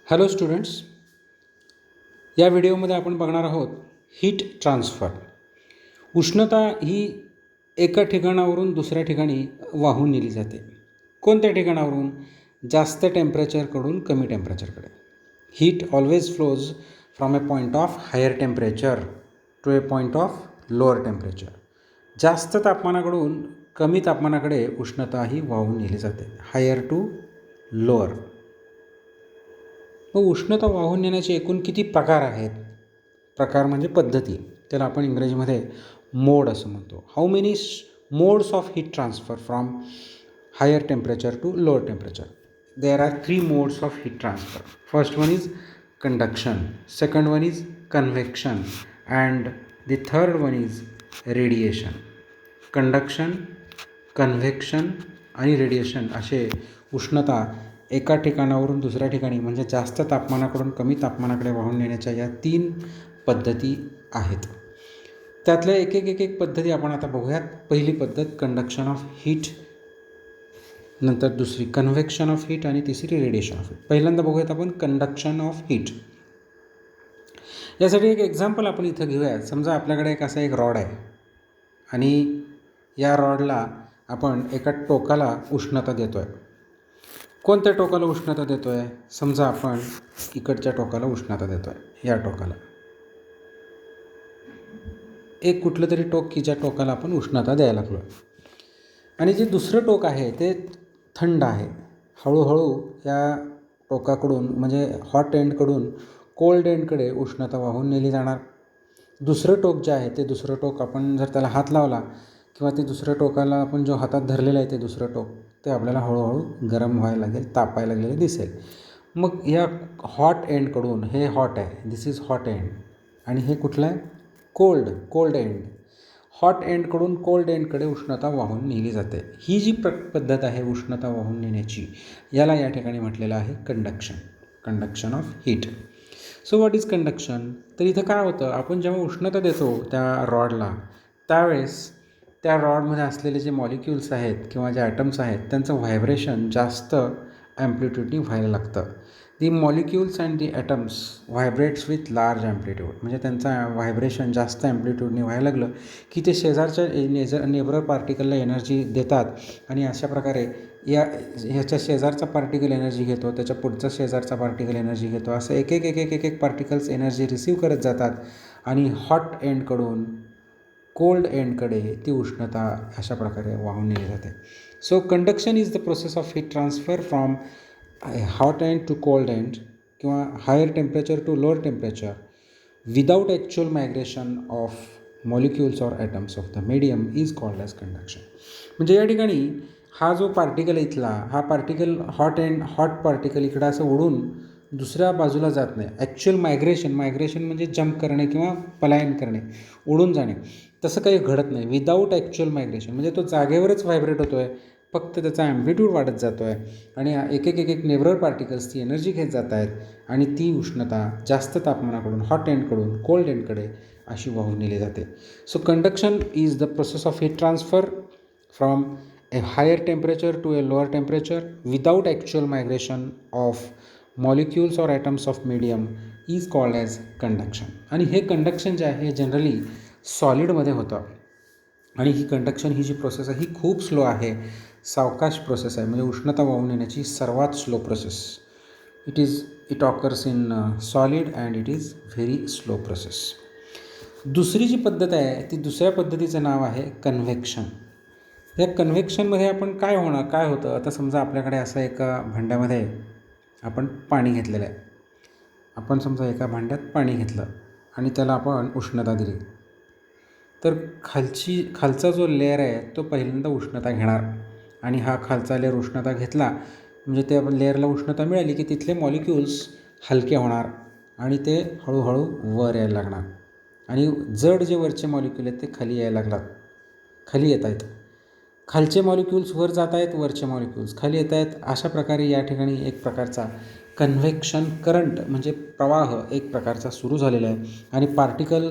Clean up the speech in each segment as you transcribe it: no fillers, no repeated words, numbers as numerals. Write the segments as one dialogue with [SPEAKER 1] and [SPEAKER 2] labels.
[SPEAKER 1] Hello students, या व्हिडिओमध्ये आपण बघणार आहोत हीट ट्रान्सफर. उष्णता ही एका ठिकाणावरून दुसऱ्या ठिकाणी वाहून नेली जाते. कोणत्या ठिकाणावरून? जास्त टेम्परेचरकडून कमी टेम्परेचरकडे. Heat always flows from a point of higher temperature to a point of lower temperature. जास्त तापमानाकडून कमी तापमानाकडे उष्णता ही वाहून नेली जाते, हायर टू लोअर. मग उष्णता वाहून नेण्याचे एकूण किती प्रकार आहेत? प्रकार म्हणजे पद्धती. त्याला आपण इंग्रजीमध्ये मोड असं म्हणतो. How many modes of heat transfer from higher temperature to lower temperature? There are 3 modes of heat transfer. First one is conduction, second one is convection and the third one is radiation. Conduction, convection आणि radiation असे उष्णता एका ठिकाणावरून दुसऱ्या ठिकाणी म्हणजे जास्त तापमानाकडून कमी तापमानाकडे वाहून नेण्याच्या या 3 पद्धती आहेत. त्यातल्या एक पद्धती आपण आता बघूयात. पहिली पद्धत कंडक्शन ऑफ हीट, नंतर दुसरी कन्व्हेक्शन ऑफ हीट आणि तिसरी रेडिएशन ऑफ हीट. पहिल्यांदा बघूयात आपण कंडक्शन ऑफ हीट. यासाठी एक एक्झाम्पल आपण इथं घेऊयात. समजा आपल्याकडे एक रॉड आहे आणि या रॉडला आपण एका टोकाला उष्णता देतो आहे. कोणत्या टोकाला उष्णता देतो आहे? समजा आपण इकडच्या टोकाला उष्णता देतो आहे, या टोकाला. एक कुठलं तरी टोक की ज्या टोकाला आपण उष्णता द्यायला लागलो आहे. आणि जे दुसरं टोक आहे ते थंड आहे. हळूहळू या टोकाकडून म्हणजे हॉट एंडकडून कोल्ड एंडकडे उष्णता वाहून नेली जाणार. दुसरं टोक जे आहे ते दुसरं टोक आपण जर त्याला हात लावला किंवा ते दुसऱ्या टोकाला आपण जो हातात धरलेलं आहे ते दुसरं टोक ते आपल्याला हळूहळू गरम व्हायला लागेल, तापायला लागलेलं दिसेल. मग या हॉट एंडकडून, हे हॉट आहे, दिस इज हॉट एंड, आणि हे कुठलं आहे? Cold end. हॉट एंडकडून कोल्ड एंडकडे उष्णता वाहून नेली जाते. ही जी पद्धत आहे उष्णता वाहून नेण्याची, याला या ठिकाणी म्हटलेलं आहे conduction of heat. So what is conduction? तर इथं काय होतं, आपण जेव्हा उष्णता देतो त्या रॉडला त्यावेळेस त्या रॉडमध्ये असलेले जे मॉलिक्युल्स आहेत किंवा जे ॲटम्स आहेत त्यांचं व्हायब्रेशन जास्त ॲम्प्लिट्यूडनी व्हायला लागतं. The molecules and the atoms vibrates with large amplitude. म्हणजे त्यांचं व्हायब्रेशन जास्त ॲम्प्लिट्यूडनी व्हायला लागलं की ते शेजारच्या नेबरर पार्टिकलला एनर्जी देतात आणि अशा प्रकारे ह्याच्या शेजारचा पार्टिकल एनर्जी घेतो, त्याच्या पुढचा शेजारचा पार्टिकल एनर्जी घेतो, असं एक पार्टिकल्स एनर्जी रिसीव्ह करत जातात आणि हॉट एंडकडून कोल्ड एंडकडे ती उष्णता अशा प्रकारे वाहून नेली जाते. So conduction is the process of heat transfer from hot end to cold end किंवा higher temperature to lower temperature without actual migration of molecules or atoms of the medium is called as conduction. म्हणजे या ठिकाणी हा जो particle इथला, हा particle hot particle इकडं असं उडून दुसऱ्या बाजूला जात नाही. ॲक्च्युअल मायग्रेशन म्हणजे जंप करणे किंवा पलायन करणे, उडून जाणे, तसं काही घडत नाही. विदाऊट ॲक्च्युअल मायग्रेशन म्हणजे तो जागेवरच व्हायब्रेट होतो आहे, फक्त त्याचा ॲम्प्लिट्यूड वाढत जातो आहे आणि एक नेबरर पार्टिकल्स ती एनर्जी घेत जात आहेत आणि ती उष्णता जास्त तापमानाकडून हॉट एंडकडून कोल्ड एंडकडे अशी वाहून नेली जाते. So conduction is the process of heat transfer from a higher temperature to a lower temperature without actual migration of molecules or atoms of medium is called as conduction. आणि हे conduction जे आहे हे generally सॉलिडमध्ये होतं आणि ही conduction ही जी process आहे ही खूप slow आहे, सावकाश प्रोसेस आहे. म्हणजे उष्णता वाहून नेण्याची सर्वात slow process. It occurs in solid and it is very slow process. दुसरी जी पद्धत आहे ती दुसऱ्या पद्धतीचं नाव आहे कन्व्हेक्शन. या कन्व्हेक्शनमध्ये आपण काय होतं, आता समजा आपल्याकडे असं एका भांड्यामध्ये आपण पाणी घेतलेलं आहे. आपण समजा एका भांड्यात पाणी घेतलं आणि त्याला आपण उष्णता दिली, तर खालचा जो लेअर आहे तो पहिल्यांदा उष्णता घेणार आणि हा खालचा लेअर उष्णता घेतला म्हणजे त्या लेअरला उष्णता मिळाली की तिथले मॉलिक्युल्स हलके होणार आणि ते हळूहळू वर यायला लागणार आणि जड जे वरचे मॉलिक्यूल आहेत ते खाली येत आहेत. खालचे मॉलिक्युल्स वर जात आहेत, वरचे मॉलिक्युल्स खाली येत आहेत. अशा प्रकारे या ठिकाणी एक प्रकारचा कन्व्हेक्शन करंट म्हणजे प्रवाह एक प्रकारचा सुरू झालेला आहे आणि पार्टिकल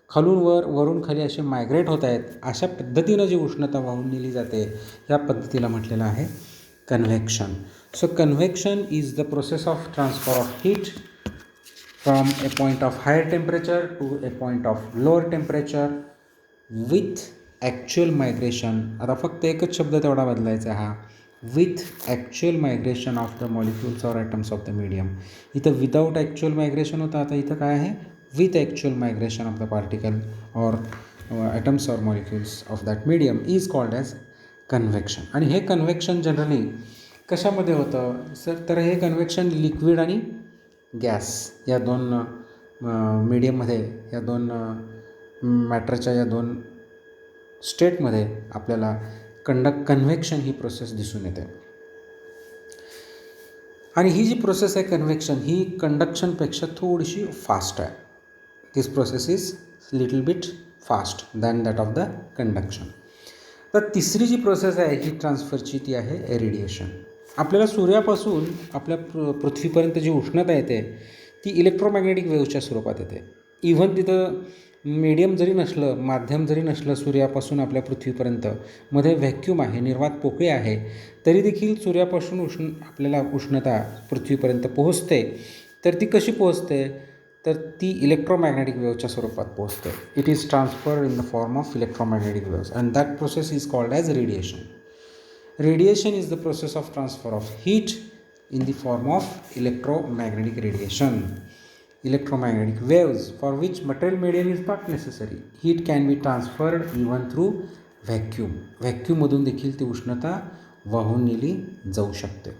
[SPEAKER 1] खालून वरून खाली असे मायग्रेट होत आहेत. अशा पद्धतीनं जी उष्णता वाहून नेली जाते या पद्धतीला म्हटलेलं आहे convection. So convection is the process of transfer of heat from a point of higher temperature to a point of lower temperature with actual migration. आता फक्त एकच शब्द तेवढा बदलायचा हा, with actual migration of the molecules or atoms of the medium. इथं without actual migration होतं, आता इथं काय आहे, with actual migration of the particle or atoms or molecules of that medium is called as convection. आणि हे convection generally कशामध्ये होतं सर, तर हे कन्व्हेक्शन लिक्विड आणि गॅस या दोन मीडियममध्ये, या दोन मॅटरच्या या दोन स्टेटमध्ये आपल्याला कन्व्हेक्शन ही प्रोसेस दिसून येते. आणि ही जी प्रोसेस आहे कन्व्हेक्शन, ही कंडक्शनपेक्षा थोडीशी फास्ट आहे. This process is little bit fast than that of the conduction. तर तिसरी जी प्रोसेस आहे ही ट्रान्सफरची, ती आहे रेडिएशन. आपल्याला सूर्यापासून आपल्या पृथ्वीपर्यंत जी उष्णता येते ती इलेक्ट्रोमॅग्नेटिक वेव्हच्या स्वरूपात येते. इव्हन तिथं मीडियम जरी नसलं, माध्यम जरी नसलं सूर्यापासून आपल्या पृथ्वीपर्यंत, मध्ये व्हॅक्यूम आहे, निर्वात पोकळी आहे, तरी देखील सूर्यापासून आपल्याला उष्णता पृथ्वीपर्यंत पोहोचते. तर ती कशी पोहोचते, तर ती इलेक्ट्रोमॅग्नेटिक वेव्हच्या स्वरूपात पोहोचते. It is transfer in the form of electromagnetic waves and that process is called as radiation. Radiation is the process of transfer of heat in the form of electromagnetic radiation. Electromagnetic waves for which material medium is not necessary. Heat can be transferred even through vacuum. व्हॅक्यूममधून देखील ती उष्णता वाहून नेली जाऊ शकते.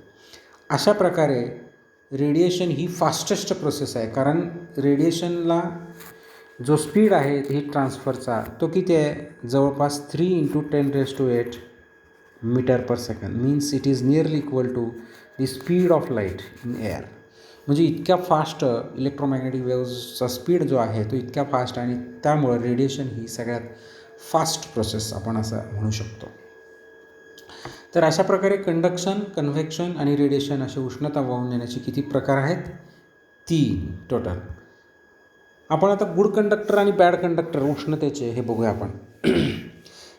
[SPEAKER 1] अशा प्रकारे radiation ही fastest process आहे, कारण रेडिएशनला जो स्पीड आहे हीट ट्रान्सफरचा तो किती आहे, जवळपास 3 × 10⁸ metre per second. Means it is nearly equal to the speed of light in air. म्हणजे इतक्या फास्ट इलेक्ट्रोमॅग्नेटिक वेव्हचा स्पीड जो आहे तो इतक्या फास्ट, आणि त्यामुळं रेडिएशन ही सगळ्यात फास्ट प्रोसेस आपण असं म्हणू शकतो. तर अशा प्रकारे कंडक्शन, कन्व्हेक्शन आणि रेडिएशन असे उष्णता वाहून नेण्याचे किती प्रकार आहेत, 3 टोटल. आपण आता गुड कंडक्टर आणि बॅड कंडक्टर उष्णतेचे हे बघूया आपण.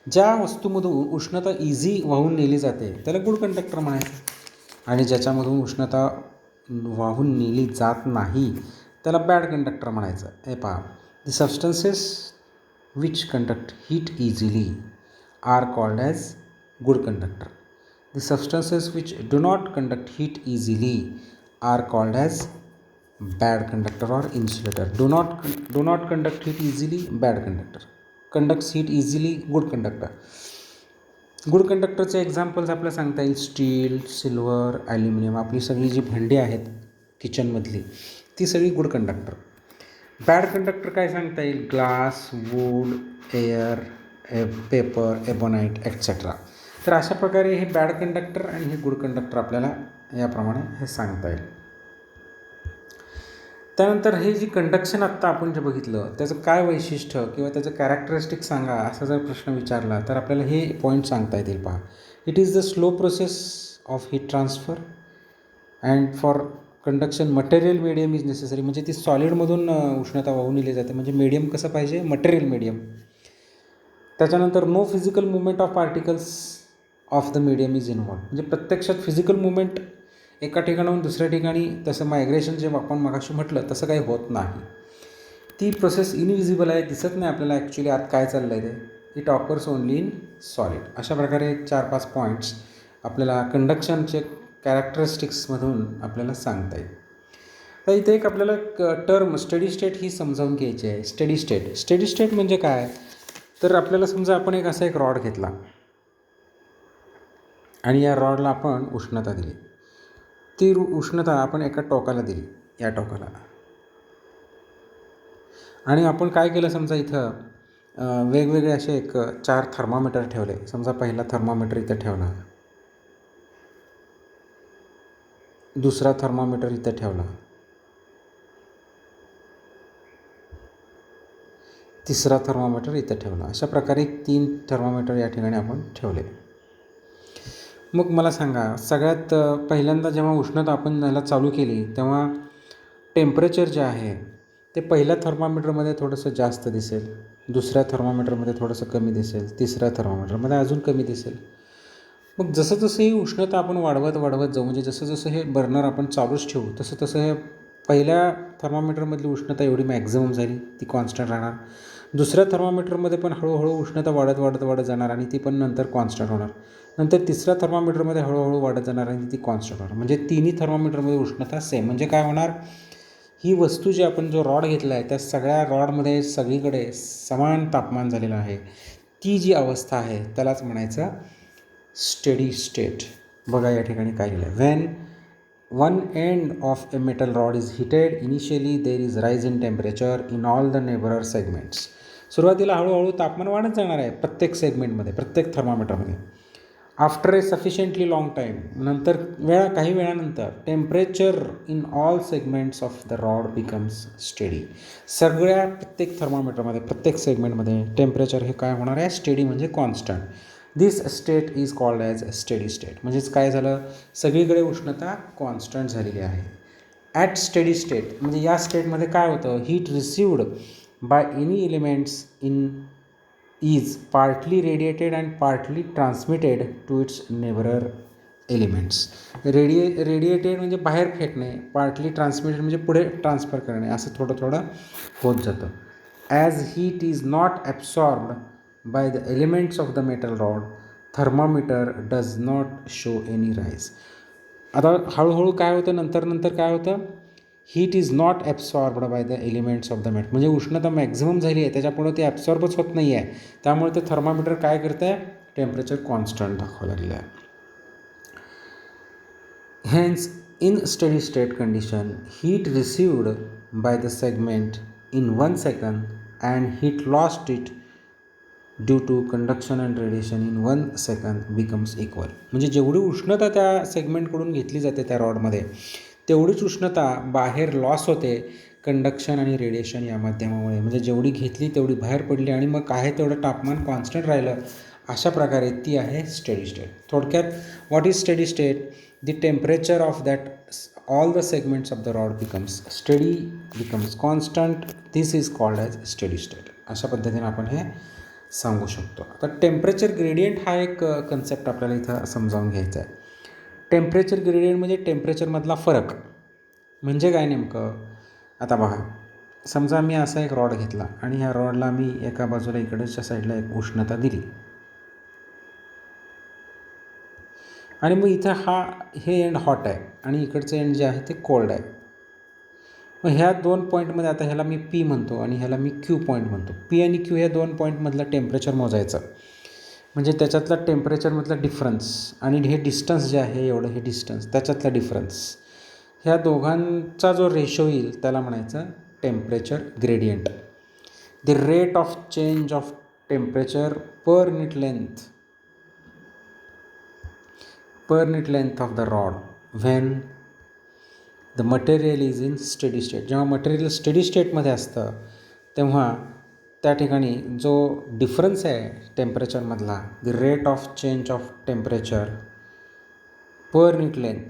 [SPEAKER 1] ज्या वस्तूमधून उष्णता इझी वाहून नेली जाते त्याला गुड कंडक्टर म्हणायचं, आणि ज्याच्यामधून उष्णता वाहून नेली जात नाही त्याला बॅड कंडक्टर म्हणायचं. हे पहा, the substances which conduct heat easily are called as good conductor. The substances which do not conduct heat easily are called as bad conductor or insulator. Do not conduct heat easily bad conductor, conducts heat easily good conductor. गुड कंडक्टरचे examples आपल्याला सांगता येईल steel, silver, aluminium. आपली सगळी जी भांडी आहेत किचनमधली ती सगळी गुड कंडक्टर. बॅड कंडक्टर काय सांगता येईल, glass, wood, air, paper, ebonite etcetera. तर अशा प्रकारे हे बॅड कंडक्टर आणि हे गुड कंडक्टर आपल्याला याप्रमाणे हे सांगता येईल. त्यानंतर हे जे कंडक्शन आत्ता आपण जे बघितलं त्याचं काय वैशिष्ट्य किंवा त्याचं कॅरेक्टरिस्टिक सांगा असा जर प्रश्न विचारला तर आपल्याला हे पॉईंट सांगता येतील. पहा, it is the slow process of heat transfer and for conduction material medium is necessary. म्हणजे ती सॉलिडमधून उष्णता वाहून नेली जाते, म्हणजे मीडियम कसं पाहिजे, मटेरियल मीडियम. त्याच्यानंतर no physical movement of particles of the medium is involved. म्हणजे प्रत्यक्षात फिजिकल मुवमेंट एका ठिकाणाहून दुसऱ्या ठिकाणी तसं मायग्रेशन जे आपण मगाशी म्हटलं तसं काही होत नाही. ती प्रोसेस इनविजिबल आहे, दिसत नाही आपल्याला ॲक्च्युली आत काय चाललं आहे ते. It occurs only in solid. अशा प्रकारे 4-5 पॉईंट्स आपल्याला कंडक्शनचे कॅरेक्टरिस्टिक्समधून आपल्याला सांगता येईल. तर इथे एक आपल्याला टर्म स्टेडी स्टेट ही समजावून घ्यायची आहे. स्टेडी स्टेट म्हणजे काय, तर आपल्याला समजा आपण असा एक रॉड घेतला आणि या रॉडला आपण उष्णता दिली. ती उष्णता आपण एका टोकाला दिली, या टोकाला, आणि आपण काय केलं, समजा इथं वेगवेगळे असे 4 थर्मामीटर ठेवले. समजा पहिला थर्मामीटर इथं ठेवला, दुसरा थर्मामीटर इथं ठेवला, तिसरा थर्मामीटर इथं ठेवला. अशा प्रकारे 3 थर्मामीटर या ठिकाणी आपण ठेवले. मग मला सांगा, सगळ्यात पहिल्यांदा जेव्हा उष्णता आपण न्यायला चालू केली तेव्हा टेम्परेचर जे आहे ते पहिल्या थर्मामीटरमध्ये थोडंसं जास्त दिसेल, दुसऱ्या थर्मामीटरमध्ये थोडंसं कमी दिसेल, तिसऱ्या थर्मामीटरमध्ये अजून कमी दिसेल. मग जसं जसं ही उष्णता आपण वाढवत जाऊ, म्हणजे जसं जसं हे बर्नर आपण चालूच ठेवू तसं तसं हे पहिल्या थर्मामीटरमधली उष्णता एवढी मॅक्झिमम झाली ती कॉन्स्टंट राहणार. दुसऱ्या थर्मामीटरमध्ये पण हळूहळू उष्णता वाढत जाणार आणि ती पण नंतर कॉन्स्टंट होणार. नंतर तिसऱ्या थर्मामीटरमध्ये हळूहळू वाढत जाणार आणि ती कॉन्स्टंट होणार. म्हणजे तिन्ही थर्मामीटरमध्ये उष्णता सेम. म्हणजे काय होणार, ही वस्तू जी आपण जो रॉड घेतला आहे त्या सगळ्या रॉडमध्ये सगळीकडे समान तापमान झालेलं आहे. ती जी अवस्था आहे त्यालाच म्हणायचं स्टेडी स्टेट. बघा या ठिकाणी काय लिहिलं आहे, when one end of a metal rod is heated initially there is rise in temperature in all the neighbour segments. सुरुवातीला हळूहळू तापमान वाढत जाणार आहे प्रत्येक सेगमेंटमध्ये, प्रत्येक थर्मामीटरमध्ये. After a sufficiently long time, नंतर काही वेळानंतर temperature in all segments of the rod becomes steady. सगळ्या प्रत्येक थर्मामीटरमध्ये प्रत्येक सेगमेंटमध्ये टेम्परेचर हे काय होणार आहे, स्टेडी म्हणजे constant. This state is called as steady state. म्हणजेच काय झालं, सगळीकडे उष्णता कॉन्स्टंट झालेली आहे. ॲट स्टेडी स्टेट म्हणजे या स्टेटमध्ये काय होतं, heat received by any elements in is partly radiated and partly transmitted to its neighbor elements. Radiated म्हणजे बाहेर फेकणे, पार्टली ट्रान्समिटेड म्हणजे पुढे ट्रान्सफर करणे, असं थोडं थोडं होत जातं. As heat is not absorbed by the elements of the metal rod thermometer does not show any rise. आता हळूहळू काय होतं, नंतर काय होतं, heat is not absorbed by the elements of the metal. म्हणजे उष्णता मॅक्झिमम झाली आहे त्याच्यापुढं ते ॲब्सॉर्बच होत नाही आहे. त्यामुळे ते थर्मामीटर काय करतं आहे, टेम्परेचर कॉन्स्टंट दाखवायला लागलेलं आहे. Hence in steady state condition heat received by the segment in 1 second and heat lost it due to conduction and radiation in 1 second becomes equal. म्हणजे जेवढी उष्णता त्या सेगमेंटकडून घेतली जाते त्या रॉडमध्ये तेवढीच उष्णता बाहेर लॉस होते कंडक्शन आणि रेडिएशन या माध्यमामुळे. म्हणजे जेवढी घेतली तेवढी बाहेर पडली आणि मग आहे तेवढं तापमान कॉन्स्टंट राहिलं. अशा प्रकारे ती आहे स्टेडी स्टेट. थोडक्यात what is steady state, the temperature of that all the segments of the rod becomes steady, becomes constant, this is called as steady state. अशा पद्धतीने आपण हे सांगू शकतो. आता टेम्परेचर ग्रेडियंट हा एक कन्सेप्ट आपल्याला इथं समजावून घ्यायचा आहे. टेम्परेचर ग्रेडियंट म्हणजे टेम्परेचरमधला फरक. म्हणजे काय नेमकं, आता बघा, समजा मी असा एक रॉड घेतला आणि ह्या रॉडला मी एका बाजूला इकडच्या साईडला एक उष्णता दिली आणि मग इथं हे एंड हॉट आहे आणि इकडचं एंड जे आहे ते कोल्ड आहे. मग ह्या 2 पॉईंटमध्ये आता ह्याला मी पी म्हणतो आणि ह्याला मी क्यू पॉईंट म्हणतो. पी आणि क्यू ह्या 2 पॉईंटमधलं टेम्परेचर मोजायचं. म्हणजे त्याच्यातला टेम्परेचरमधला डिफरन्स आणि हे डिस्टन्स जे आहे एवढं हे डिस्टन्स त्याच्यातला डिफरन्स, ह्या दोघांचा जो रेशो येईल त्याला म्हणायचं temperature gradient. The rate of change of temperature per unit length of the rod when the material is in steady state. जेव्हा मटेरियल स्टेडी स्टेटमध्ये असतं तेव्हा त्या ठिकाणी जो डिफरन्स आहे टेम्परेचरमधला, the rate of change of temperature per unit length,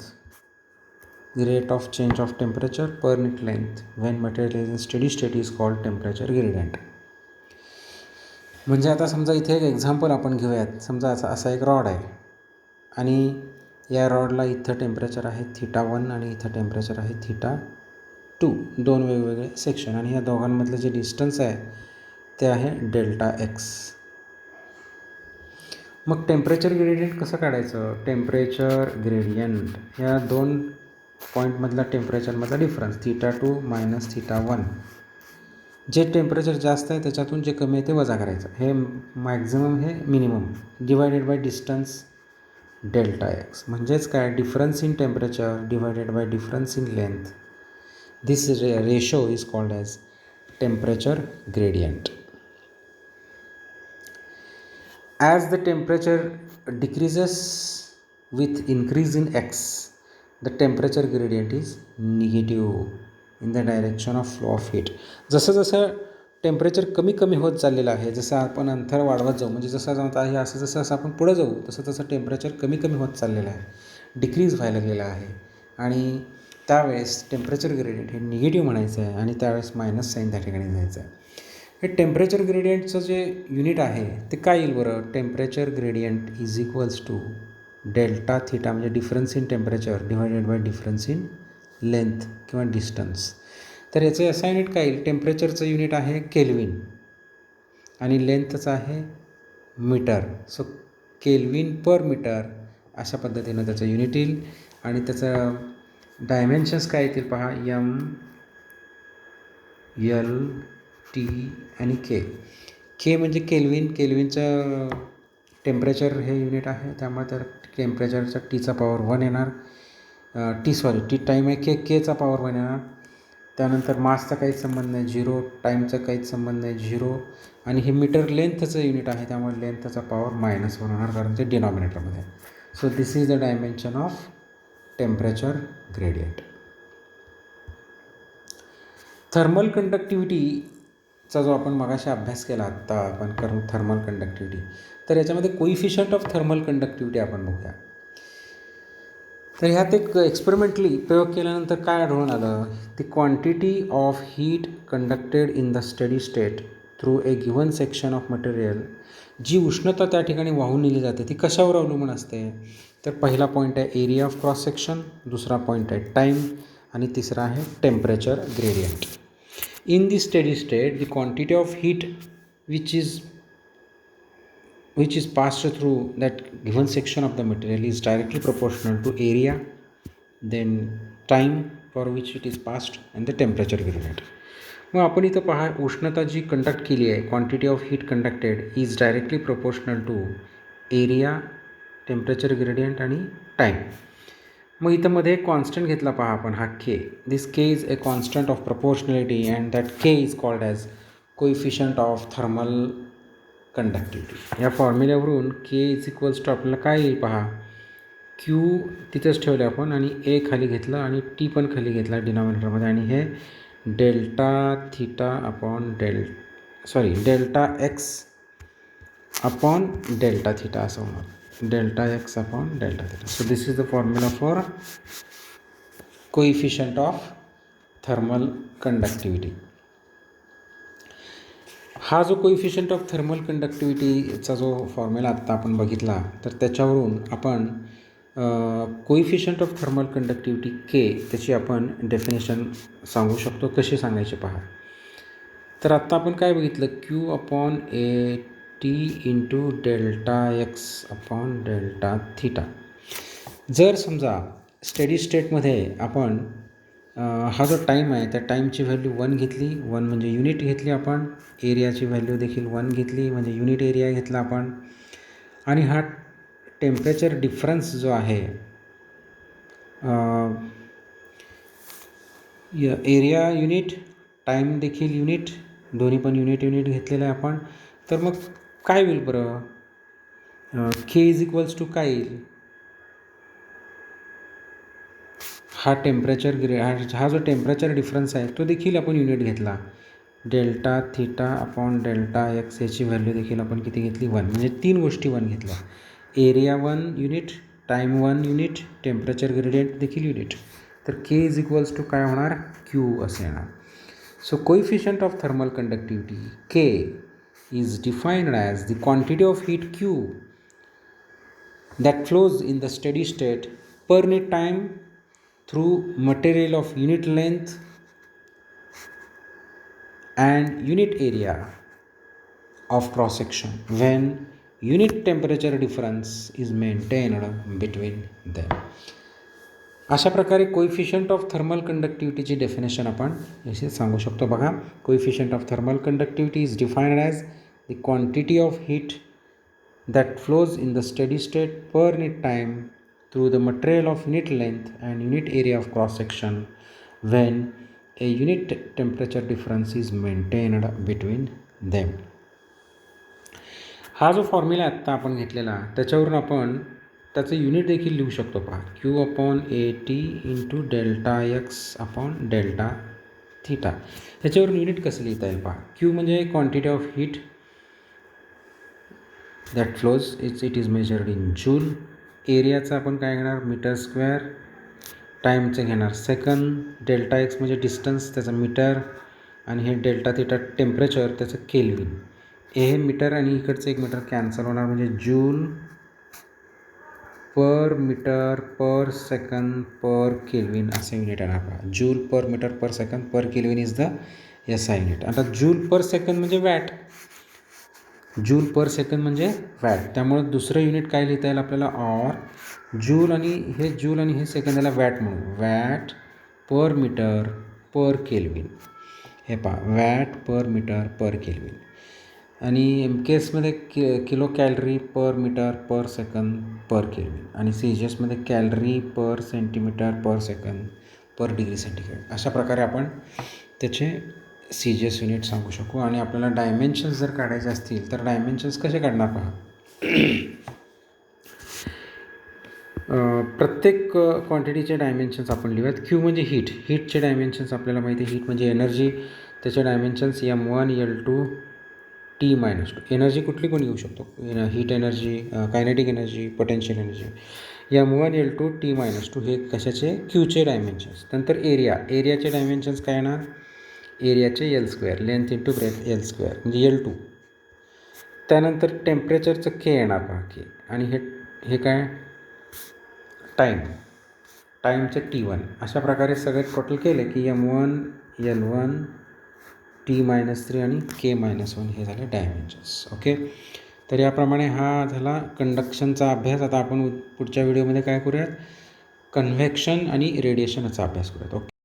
[SPEAKER 1] the rate of change of temperature per unit length when material is in steady state is called temperature gradient. म्हणजे आता समजा इथे एक एक्झाम्पल आपण घेऊयात. समजा असा एक रॉड आहे आणि या रॉडला इथं टेम्परेचर आहे θ1 आणि इथं टेम्परेचर आहे θ2, 2 वेगवेगळे सेक्शन, आणि या दोघांमधलं जे डिस्टन्स आहे ते आहे डेल्टा एक्स. मग टेम्परेचर ग्रेडियंट कसं काढायचं, टेम्परेचर ग्रेडियंट ह्या 2 पॉईंटमधला टेम्परेचरमधला डिफरन्स θ2 - θ1, जे टेम्परेचर जास्त आहे त्याच्यातून जे कमी आहे ते वजा करायचं. हे मॅक्झिमम हे minimum divided by distance delta x. म्हणजेच काय, difference in temperature divided by difference in length. This ratio is called as temperature gradient. As the temperature decreases with increase in x, the temperature gradient is negative in the direction of flow of heat. जसं temperature कमी होत चाललेलं आहे, जसं आपण अंतर वाढवत जाऊ, म्हणजे जसं आहे असं जसं आपण पुढं जाऊ तसं टेम्परेचर कमी होत चाललेलं आहे, डिक्रीज व्हायला लागलेलं आहे. आणि त्यावेळेस टेम्परेचर ग्रेडियंट हे निगेटिव्ह म्हणायचं आहे आणि त्यावेळेस मायनस साईन त्या ठिकाणी जायचं आहे. हे टेम्परेचर ग्रेडियंटचं जे युनिट आहे ते काय येईल बरं, temperature gradient is equals to delta theta म्हणजे difference in temperature divided by difference in length किंवा डिस्टन्स. तर याचं असं युनिट काय येईल, टेम्परेचरचं युनिट आहे केल्विन आणि लेंथचं आहे मीटर. सो केल्विन पर मीटर अशा पद्धतीनं त्याचं युनिट येईल. आणि त्याचं डायमेन्शन्स काय येतील पहा, एम, एल, टी आणि के. के म्हणजे केल्विन, केल्विनचं टेम्परेचर हे युनिट आहे, त्यामुळे तर टेम्परेचरचा टीचा पॉवर 1 येणार. टी टाईम आहे, केचा पॉवर 1 येणार. त्यानंतर मासचा काहीच संबंध नाही, 0. टाईमचा काहीच संबंध नाही, 0. आणि हे मीटर लेंथचं युनिट आहे, त्यामुळे लेंथचा पॉवर -1 होणार, कारण ते डिनॉमिनेटरमध्ये. So this is the dimension of temperature gradient. Thermal कंडक्टिव्हिटीचा जो आपण मगाशी अभ्यास केला, आत्ता आपण करू थर्मल कंडक्टिव्हिटी, तर याच्यामध्ये कोइफिशियंट ऑफ थर्मल कंडक्टिव्हिटी आपण बघूया. तर ह्यात एक एक्सपेरिमेंटली प्रयोग केल्यानंतर काय आढळून आलं, the quantity of heat conducted in the steady state through a given section of material, जी उष्णता त्या ठिकाणी वाहून नेली जाते ती कशावर अवलंबून असते. तर पहिला पॉईंट आहे एरिया ऑफ क्रॉस सेक्शन, दुसरा पॉईंट आहे टाईम आणि तिसरा आहे temperature gradient. In the steady state the quantity of heat which is passed through that given section of the material is directly proportional to area, then time for which it is passed and the temperature gradient. मग आपण इथं पहा, उष्णता जी conduct केली आहे, quantity of heat conducted is directly proportional to area, temperature gradient आणि time. मग इथं मध्ये कॉन्स्टंट घेतला पहा आपण, हा K. This K is a constant of proportionality and that K is called as coefficient of thermal conductivity. या फॉर्म्युल्यावरून के इज इक्वल्स टू आपल्याला काय येईल पहा, क्यू तिथंच ठेवले आपण आणि ए खाली घेतलं आणि टी पण खाली घेतला डिनॉमिनेटरमध्ये, आणि हे delta theta upon delta X upon delta theta असं होणार, delta X upon delta theta. So this is the formula for coefficient of thermal conductivity. हा जो कोइफिशियंट ऑफ थर्मल कंडक्टिव्हिटीचा जो फॉर्म्युला आत्ता आपण बघितला, तर त्याच्यावरून आपण कोइफिशियंट ऑफ थर्मल कंडक्टिव्हिटी के त्याची आपण डेफिनेशन सांगू शकतो. कशी सांगायची पहा. तर आत्ता आपण काय बघितलं, Q upon A T into delta X upon delta theta. जर समजा स्टेडी स्टेटमध्ये आपण हा जो टाईम आहे त्या टाईमची व्हॅल्यू 1 घेतली, 1 म्हणजे युनिट घेतली आपण, एरियाची व्हॅल्यू देखील 1 घेतली म्हणजे युनिट एरिया घेतला आपण, आणि हा टेम्परेचर डिफरन्स जो आहे, एरिया युनिट, टाईम देखील युनिट, दोन्ही पण युनिट घेतलेलं आहे आपण. तर मग काय होईल बरं, के इज इक्वल्स टू काय येईल, हा हा जो टेम्परेचर डिफरन्स आहे तो देखील आपण युनिट घेतला, delta theta upon delta x, याची व्हॅल्यू देखील आपण किती घेतली, 1. म्हणजे 3 गोष्टी 1 घेतल्या, area 1 unit, time 1 unit, temperature gradient देखील युनिट. तर के इज इक्वल्स टू काय होणार, क्यू असे येणार. So coefficient of thermal conductivity K is defined as the quantity of heat Q that flows in the steady state per unit time through material of unit length and unit area of cross section when unit temperature difference is maintained between them. अशा प्रकारे coefficient of thermal कंडक्टिव्हिटीची definition आपण असे सांगू शकतो. बघा, coefficient of thermal conductivity is defined as the quantity of heat that flows in the steady state per unit time through the material of unit length and unit area of cross section when a unit temperature difference is maintained between them. हा जो formula आत्ता आपण घेतलेला त्याच्यावरून आपण त्याचं unit देखील लिहू शकतो. पहा, Q upon A T into delta X upon delta theta. ह्याच्यावरून युनिट कसं लिहिता येईल पहा. क्यू म्हणजे quantity of heat that flows, it is measured in joule. एरियाचं आपण काय घेणार, मीटर स्क्वेअर. टाईमचं घेणार सेकंद. डेल्टा एक्स म्हणजे डिस्टन्स, त्याचं मीटर. आणि हे डेल्टा थिटा टेम्परेचर, त्याचं केल्विन. हे मीटर आणि इकडचं 1 मीटर कॅन्सल होणार म्हणजे joule per metre per second per kelvin असं युनिट येणार पहा. Joule per metre per second per kelvin is the SI unit. आता जूल पर सेकंद म्हणजे वॅट, जूल पर सेकंद म्हणजे वॅट, त्यामुळं दुसरं युनिट काय लिहिता येईल आपल्याला, ऑर जूल आणि हे सेकंदाला वॅट म्हणू, watt per metre per kelvin. हे पहा, watt per metre per kelvin. आणि केसमध्ये kilo calorie per metre per second per kelvin. आणि CGSमध्ये calorie per centimetre per second per degree centigrade. अशा प्रकारे आपण त्याचे CGS युनिट सांगू शकू. आणि आपल्याला डायमेन्शन्स जर काढायचे असतील तर डायमेन्शन्स कसे काढणार पहा. प्रत्येक क्वांटिटीचे डायमेन्शन्स आपण लिहूयात. Q म्हणजे हीटचे डायमेन्शन्स आपल्याला माहिती आहे. हीट म्हणजे एनर्जी, त्याचे dimensions M1 L2 T-2. Energy कुठली पण येऊ शकतो, heat energy, kinetic energy, potential energy. M1 L2 T-2 हे कशाचे, Qचे डायमेन्शन्स. नंतर एरियाचे डायमेन्शन्स काय येणार, एरियाचे L², length into breadth L² म्हणजे L2. त्यानंतर टेम्परेचरचं K येणार पहा, K. आणि हे काय, टाईमचे T1. अशा प्रकारे सगळे टोटल केले की M1 L1 T-3 आणि K-1 हे झाले डायमेन्शन्स. ओके, तर याप्रमाणे हा झाला कंडक्शनचा अभ्यास. आता आपण पुढच्या व्हिडिओमध्ये काय करूयात, कन्व्हेक्शन आणि रेडिएशनचा अभ्यास करूयात. ओके.